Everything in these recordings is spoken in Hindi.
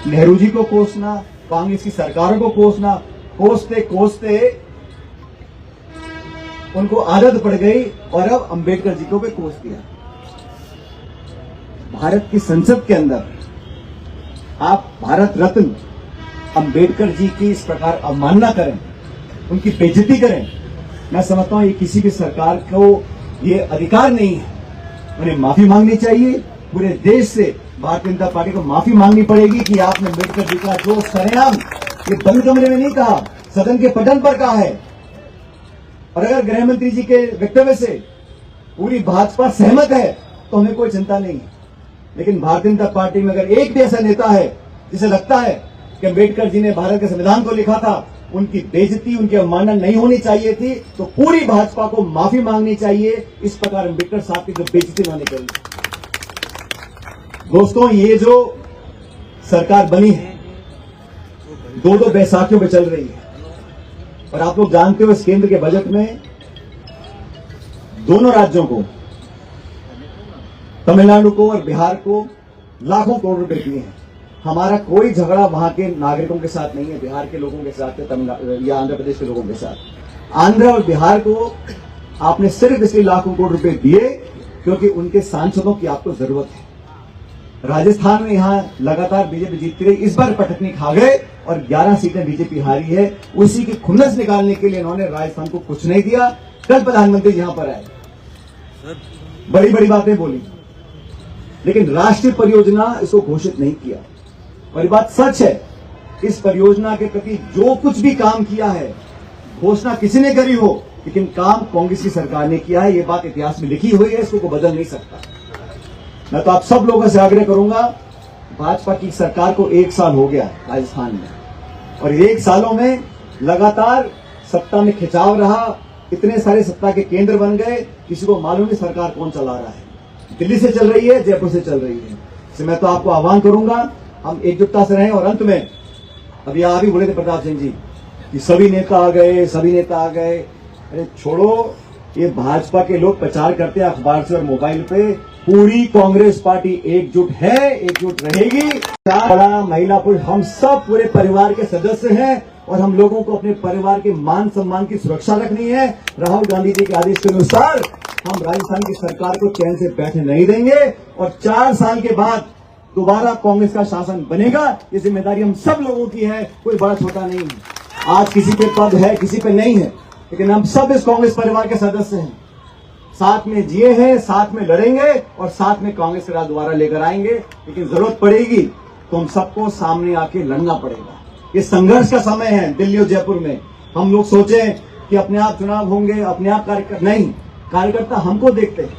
नेहरू जी को कोसना, कांग्रेस की सरकारों को कोसना, कोसते कोसते उनको आदत पड़ गई और अब अंबेडकर जी को भी कोस दिया। भारत की संसद के अंदर आप भारत रत्न अंबेडकर जी की इस प्रकार अवमानना करें, उनकी बेइज्जती करें, मैं समझता हूं ये किसी भी सरकार को ये अधिकार नहीं है। उन्हें माफी मांगनी चाहिए। पूरे देश से भारतीय जनता पार्टी को माफी मांगनी पड़ेगी कि आपने अंबेडकर जी का जो सरेआम ये बंद कमरे में नहीं कहा, सदन के पटल पर कहा है। और अगर गृह मंत्री जी के वक्तव्य से पूरी भाजपा सहमत है तो हमें कोई चिंता नहीं है। लेकिन भारतीय जनता पार्टी में अगर एक भी ऐसा नेता है जिसे लगता है कि अंबेडकर जी ने भारत के संविधान को लिखा था, उनकी बेइज्जती, उनकी अवमानना नहीं होनी चाहिए थी, तो पूरी भाजपा को माफी मांगनी चाहिए इस प्रकार अंबेडकर साहब की जो बेइज्जती उन्होंने करी। दोस्तों, ये जो सरकार बनी है दो बैसाखियों पे चल रही है और आप लोग जानते हो इस केंद्र के बजट में दोनों राज्यों को, तमिलनाडु को और बिहार को लाखों करोड़ रुपए दिए हैं। हमारा कोई झगड़ा वहां के नागरिकों के साथ नहीं है, बिहार के लोगों के साथ है, तमिलनाडु या आंध्र प्रदेश के लोगों के साथ। आंध्र और बिहार को आपने सिर्फ इसलिए लाखों करोड़ रुपए दिए क्योंकि उनके सांसदों की आपको जरूरत है। राजस्थान में यहां लगातार बीजेपी जीतती रही, इस बार पटकनी खा गए और 11 सीटें बीजेपी हारी है। उसी की खुन्नस निकालने के लिए इन्होंने राजस्थान को कुछ नहीं दिया। कल प्रधानमंत्री यहां पर आए, बड़ी बड़ी बातें बोली, लेकिन राष्ट्रीय परियोजना इसको घोषित नहीं किया। और ये बात सच है, इस परियोजना के प्रति जो कुछ भी काम किया है, घोषणा किसी ने करी हो, लेकिन काम कांग्रेस की सरकार ने किया है। ये बात इतिहास में लिखी हुई है, इसको कोई बदल नहीं सकता। मैं तो आप सब लोगों से आग्रह करूंगा, भाजपा की सरकार को 1 साल हो गया राजस्थान में, और 1 सालों में लगातार सत्ता में खिंचाव रहा, इतने सारे सत्ता के केंद्र बन गए, किसी को मालूम नहीं सरकार कौन चला रहा है। दिल्ली से चल रही है, जयपुर से चल रही है। इससे मैं तो आपको आह्वान करूंगा, हम एकजुटता से रहें। और अंत में अभी आप भी बोले थे प्रताप सिंह जी कि सभी नेता आ गए, सभी नेता आ गए। अरे छोड़ो, ये भाजपा के लोग प्रचार करते हैं अखबार से और मोबाइल पे, पूरी कांग्रेस पार्टी एकजुट है, एकजुट रहेगी। बड़ा महिला पुरुष हम सब पूरे परिवार के सदस्य हैं और हम लोगों को अपने परिवार के मान सम्मान की सुरक्षा रखनी है। राहुल गांधी जी के आदेश के अनुसार हम राजस्थान की सरकार को चैन से बैठने नहीं देंगे और 4 साल के बाद दोबारा कांग्रेस का शासन बनेगा। ये जिम्मेदारी हम सब लोगों की है, कोई बड़ा छोटा नहीं है। आज किसी पे पद है, किसी पे नहीं है, लेकिन हम सब इस कांग्रेस परिवार के सदस्य हैं। साथ में जिए हैं, साथ में लड़ेंगे और साथ में कांग्रेस का राज दोबारा लेकर आएंगे। लेकिन जरूरत पड़ेगी तो हम सबको सामने आके लड़ना पड़ेगा। ये संघर्ष का समय है। दिल्ली और जयपुर में हम लोग सोचें कि अपने आप चुनाव होंगे, अपने आप कार्यकर्ता नहीं, कार्यकर्ता हमको देखते हैं।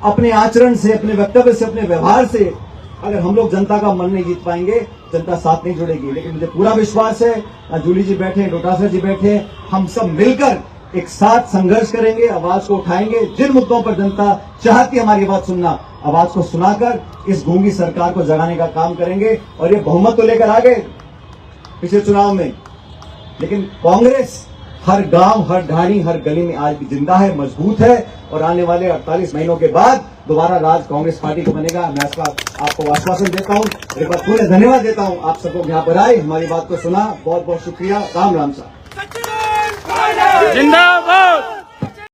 अपने आचरण से, अपने वक्तव्य से, अपने व्यवहार से अगर हम लोग जनता का मन नहीं जीत पाएंगे, जनता साथ नहीं जुड़ेगी। लेकिन मुझे पूरा विश्वास है, जूली जी बैठे, डोटासरा जी बैठे, हम सब मिलकर एक साथ संघर्ष करेंगे, आवाज को उठाएंगे। जिन मुद्दों पर जनता चाहती हमारी बात सुनना, आवाज को सुनाकर इस गूंगी सरकार को जगाने का काम करेंगे। और ये बहुमत तो लेकर आ गए पिछले चुनाव में, लेकिन कांग्रेस हर गांव, हर ढाणी, हर गली में आज भी जिंदा है, मजबूत है और आने वाले 48 महीनों के बाद दोबारा राज कांग्रेस पार्टी को बनेगा। मैं इसका आपको आश्वासन देता हूं, एक बार पूरे धन्यवाद देता हूं आप सबको यहाँ पर आए, हमारी बात को सुना। बहुत बहुत शुक्रिया। राम राम साहब। जिंदाबाद।